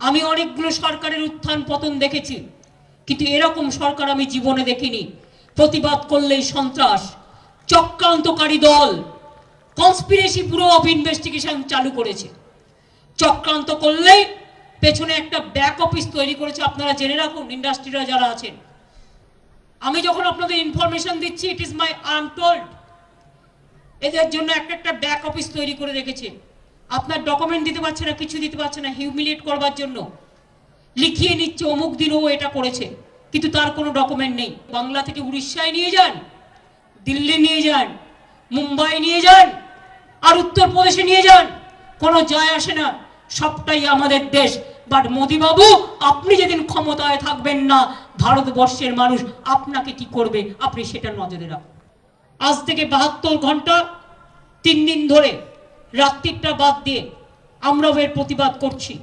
আমি অনেকগুলো সরকারের উত্থান পতন দেখেছি, কিন্তু এরকম সরকার আমি জীবনে দেখিনি। প্রতিবাদ করলেই সন্ত্রাস, চক্রান্তকারী দল কনস্পিরেসি ব্যুরো অফ ইনভেস্টিগেশন চালু করেছে। চক্রান্ত করলেই পেছনে একটা ব্যাক অফিস তৈরি করেছে। আপনারা জেনে রাখুন, ইন্ডাস্ট্রিরা যারা আছেন, আমি যখন আপনাদের ইনফরমেশন দিচ্ছি, it is my I am told, এদের জন্য একটা ব্যাক অফিস তৈরি করে রেখেছে। আপনার ডকুমেন্ট দিতে পারছে না, কিছু দিতে পারছে না, হিউমিলিয়েট করবার জন্য লিখিয়ে নিচ্ছে অমুক দিন ও এটা করেছে, কিন্তু তার কোনো ডকুমেন্ট নেই। বাংলা থেকে উড়িষ্যায় নিয়ে যান, দিল্লি নিয়ে যান, মুম্বাই নিয়ে যান, আর উত্তরপ্রদেশে নিয়ে যান, কোনো যায় আসে না, সবটাই আমাদের দেশ। বাট মোদি বাবু, আপনি যেদিন ক্ষমতায় থাকবেন না, ভারতবর্ষের মানুষ আপনাকে কি করবে আপনি সেটা নজরে রাখুন। আজ থেকে 72 ঘন্টা 3 দিন ধরে রাত্রিটা বাদ দিয়ে আমরাও এর প্রতিবাদ করছি।